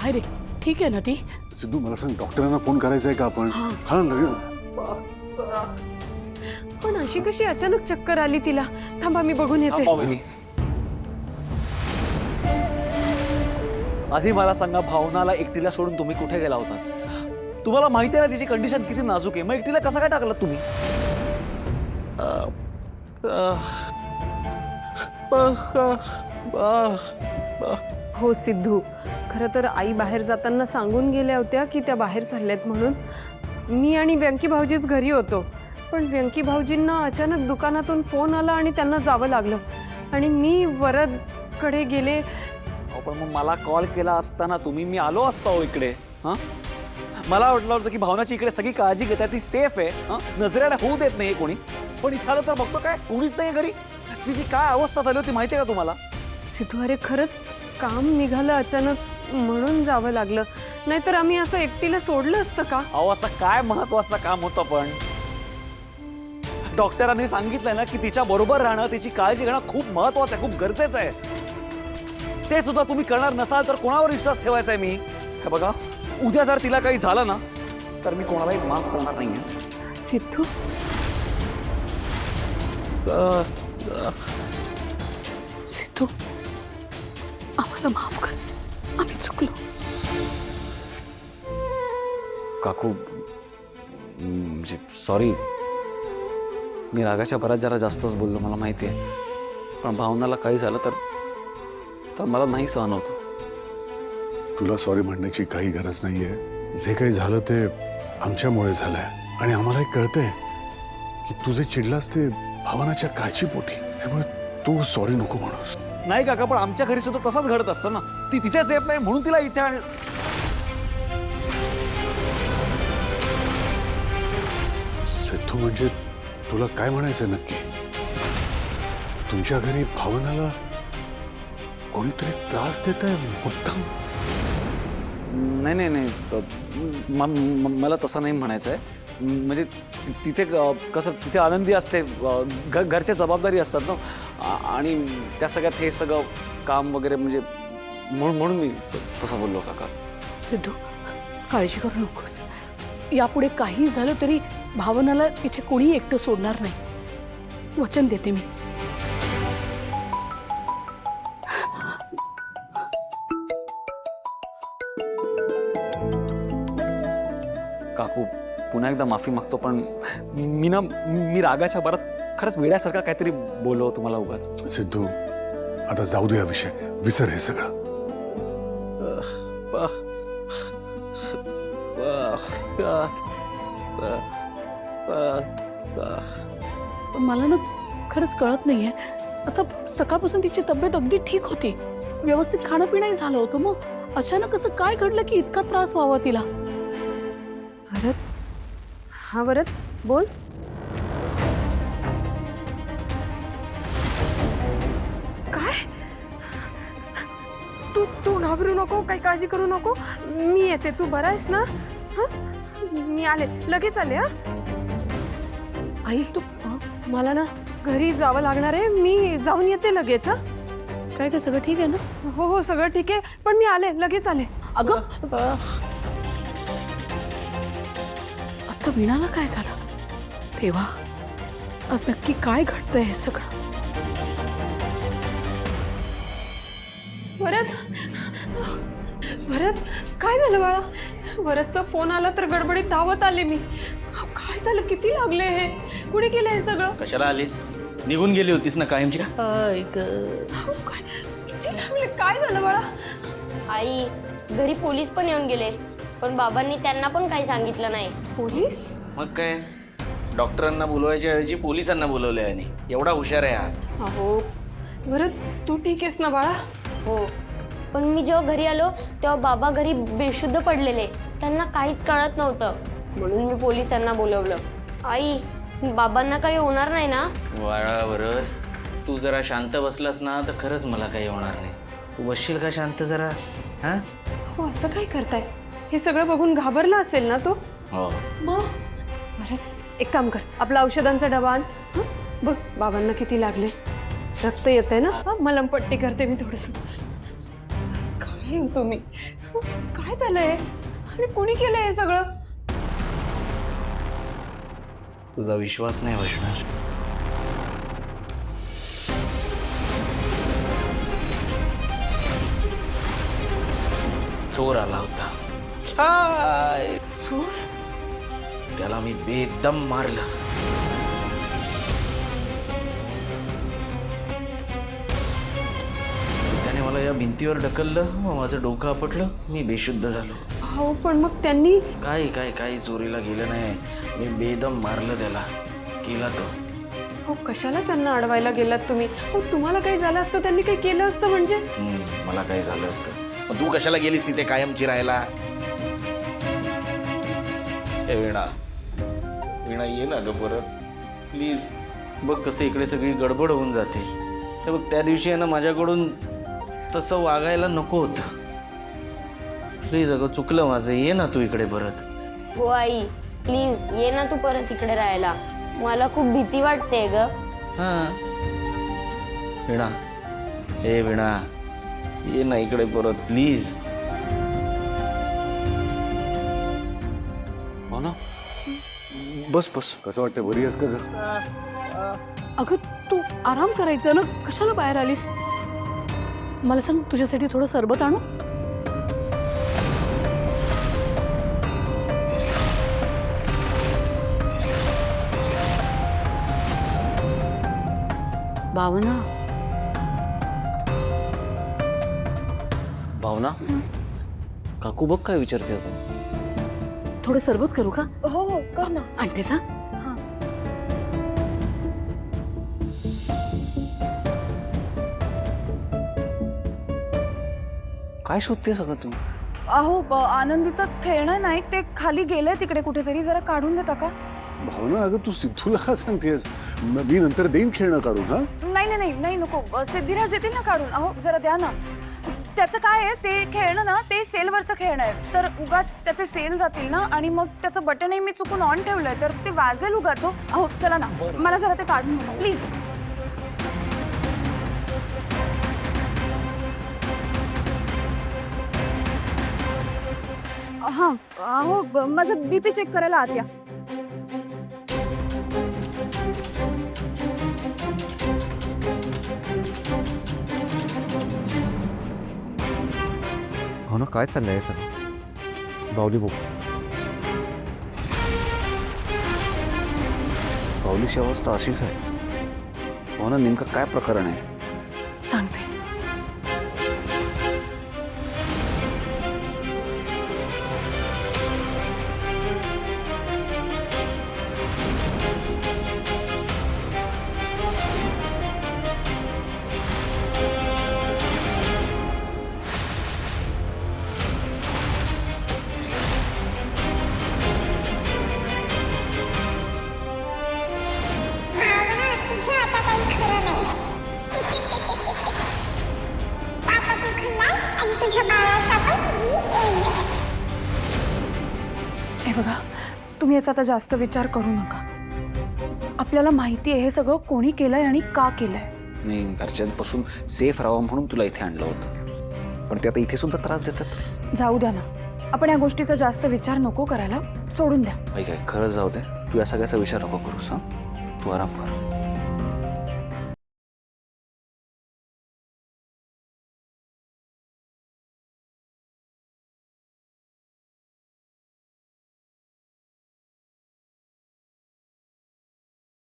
काय रे, ठीक आहे ना ती? सिद्धू मला सांग, डॉक्टरांना फोन करायचा आहे का आपण? हा पण अशी कशी अचानक चक्कर आली तिला? थांबा मी बघून येते. आधी मला सांगा, भावनाला एकटीला सोडून तुम्ही कुठे गेला होता? तुम्हाला माहिती आहे ना तिची कंडिशन किती नाजूक आहे, मग एकटीला कसं काय टाकलं तुम्ही? हो सिद्धू, खरं तर आई बाहेर जाताना सांगून गेल्या होत्या की त्या बाहेर चालल्यात म्हणून. मी आणि व्यंकी भाऊजीच घरी होतो, पण व्यंकी भाऊजींना अचानक दुकानातून फोन आला आणि त्यांना जावं लागलं आणि मी वरदकडे गेले. पण मग मला कॉल केला असताना तुम्ही, मी आलो असतो इकडे. हां, मला वाटलं होतं की भावनाची इकडे सगळी काळजी घेतात, ती सेफ आहे, नजरेला होऊ देत नाही कोणी. पण इथे आलं तर बघतो काय कोणीच नाही घरी. तिची काय अवस्था झाली होती माहिती आहे का तुम्हाला? सिद्धू, अरे खरंच काम निघालं अचानक म्हणून जावं लागलं, नाहीतर आम्ही असं एकटीला सोडलं असतं का? अहो, असं काय महत्वाचं काम होतं? पण डॉक्टरांनी सांगितलंय ना की तिच्या बरोबर राहणं, तिची काळजी घेणं खूप महत्वाचं आहे, खूप गरजेचं आहे. ते सुद्धा तुम्ही करणार नसाल तर कोणावर विश्वास ठेवायचा आहे मी? हे बघा, उद्या जर तिला काही झालं ना तर मी कोणालाही माफ करणार नाहीये. सिद्धू, सिद्धू, आम्हाला माफ कर, आम्ही चुकलो. काकू, म्हणजे सॉरी, मी रागाच्या भरात जरा जास्तच बोललो, मला माहिती आहे. पण भावनाला काही झालं तर मला नाही सहन होतं. तुला सॉरी म्हणण्याची काही गरज नाहीये. जे काही झालं ते आमच्यामुळे झालंय आणि आम्हालाही कळतंय की तू जे चिडलास ते भावनाच्या काळजीपोटी. त्यामुळे तू सॉरी नको म्हणूस. नाही काका, पण आमच्या घरी सुद्धा तसंच घडत असतं ना. ती तिथे सेफ नाही म्हणून तिला इथे आण. सिद्धू, म्हणजे तुला काय म्हणायचं नक्की? तुमच्या घरी भावनाला कोणीतरी त्रास देत आहे मुद्दाम? नाही नाही नाही, मला तसं नाही म्हणायचं आहे. म्हणजे तिथे कसं, तिथे आनंदी असते, घरच्या जबाबदारी असतात ना, आणि त्या सगळ्यात हे सगळं काम वगैरे, म्हणजे म्हणून मी तसं बोललो काका. सिद्धू, काळजी करू नकोस. यापुढे काही झालं तरी भावनाला इथे कोणी एकटं सोडणार नाही, वचन देते मी. काकू, पुन्हा एकदा माफी मागतो, पण मी रागाच्या भरात खरंच वेड्यासारखा काहीतरी बोललो तुम्हाला उगाच. सिद्धू, आता जाऊ दे हा विषय, विसर हे सगळं. पण मला ना खरंच कळत नाहीये, आता सकाळपासून तिची तब्येत अगदी ठीक होती, व्यवस्थित खाणं पिणंही झालं होतं, मग अचानक असं काय घडलं की इतका त्रास व्हावा तिला? वरद, हा वरद, बोल. काय? तू घाबरू नको, काही काळजी करू नको, मी येते. तू बरा आहेस ना? हा, मी आले, लगेच आले. हा आई, तू, मला ना घरी जावं लागणार आहे, मी जाऊन येते लगेच. हा, काय काय सगळं ठीक आहे ना? हो हो, सगळं ठीक आहे, पण मी आले, लगेच आले. अगं, आता वीणाला काय झालं? देवा, आज नक्की काय घडतंय हे सगळं? वरद, वरद, काय झालं बाळा? वरदचा फोन आला तर गडबडीत धावत आले मी. काय झालं? किती लागले हे? कुणी केलं हे सगळं? कशाला आलीस? निघून गेली होतीस ना कायमची? किती लागले? काय झालं बाळा? आई, घरी पोलीस पण येऊन गेले, पण बाबांनी त्यांना पण काही सांगितलं नाही. पोलीस? मग काय, डॉक्टरांना बोलवायच्या ऐवजी पोलिसांना बोलवलंय. आणि एवढा हुशार आहे हा. अहो वरद, तू ठीक आहेस ना बाळा? हो, पण मी जेव्हा घरी आलो तेव्हा बाबा घरी बेशुद्ध पडलेले, त्यांना काहीच कळत नव्हतं, म्हणून मी पोलिसांना बोलवलं. आई, बाबांना काही होणार नाही ना? वाळावरच तू जरा शांत बसलास ना तर खरंच मला काही होणार नाही. तू बसशील का शांत जरा? हा, हो, असं काय करताय? हे सगळं बघून घाबरला असेल ना तो? हो. मग बरं, एक काम कर, आपला औषधांचा डबा आण. हं? बघ बाबांना किती लागले, रक्त येतंय ना. मलमपट्टी करते मी थोडंसं. काय होतो मी. काय झालंय आणि कोणी केलंय हे सगळं? तुझा विश्वास नाही बसणार. चोर आला होता. चोर? त्याला मी बेदम मारलं. त्याने मला या भिंतीवर ढकललं, मग माझं डोकं आपटलं, मी बेशुद्ध झालो. हो पण मग त्यांनी काही चोरीला गेलं नाही. मी बेदम मारलं त्याला. केला तो. हो कशाला त्यांना अडवायला गेलात तुम्ही? हो तुम्हाला काही झालं असतं, त्यांनी काही केलं असतं म्हणजे? मला काही झालं असतं. मग तू कशाला गेलीस तिथे कायमची राहायला? ए वीणा, वीणा ये ना ग परत प्लीज. बघ कसं इकडे सगळी गडबड होऊन जाते. ते बघ त्या दिवशी आहे ना माझ्याकडून तसं वागायला नको होतं. प्लीज अगं चुकलं माझं. ये ना तू इकडे परत. हो आई, प्लीज ये ना तू परत इकडे राहायला. मला खूप भीती वाटते ग. हां वीणा, ए वीणा ये ना इकडे परत प्लीज. हो ना, बस बस. कसं वाटतं, बरी आहेस का ग? अगं तू आराम करायचा ना, कशाला बाहेर आलीस? मला सांग, तुझ्यासाठी थोडं सरबत आणू? भावना, भावना, काकू बघ काय विचारते आता. थोडं सरबत करू का? हो हो कर ना. आणतेस? हा. काय शोधते सगळं तू? अहो आनंदीचं खेळणं नाही, ते खाली गेलंय तिकडे कुठेतरी, जरा काढून देता का? भावना, अगं तू सिद्धूला का सांगतेस? मी नंतर देईन खेळणं काढून. हा, नाही नाही नाही नाही नको, सिद्धिराज येतील ना काढून. अहो जरा द्या ना. त्याचं काय आहे, ते खेळणं ना ते सेलवरचं खेळणं आहे, तर उगाच त्याचे सेल जातील ना, आणि मग त्याचं बटनही मी चुकून ऑन ठेवलंय, तर ते वाजेल उगाच. हो अहो चला ना, मला जरा ते काढून प्लीज. हां अहो माझं BP चेक करायला आत या. हो ना, काय चाललंय सगळं? बावली बघ, बावलीची अवस्था अशी काय? हो ना, नेमकं काय प्रकरण आहे? सांगते. हे बघा, तुम्ही याचा आता जास्त विचार करू नका. आपल्याला माहिती आहे हे सगळं कोणी केलंय आणि का केलंय. नाही, घरच्यांपासून सेफ राहावं म्हणून तुला इथे आणलं होतं, पण ते आता इथे सुद्धा त्रास देतात. जाऊ द्या ना, आपण या गोष्टीचा जास्त विचार नको करायला, सोडून द्या. काय खरंच जाऊ दे, तू या सगळ्याचा विचार नको करूस. हा, तू आराम कर.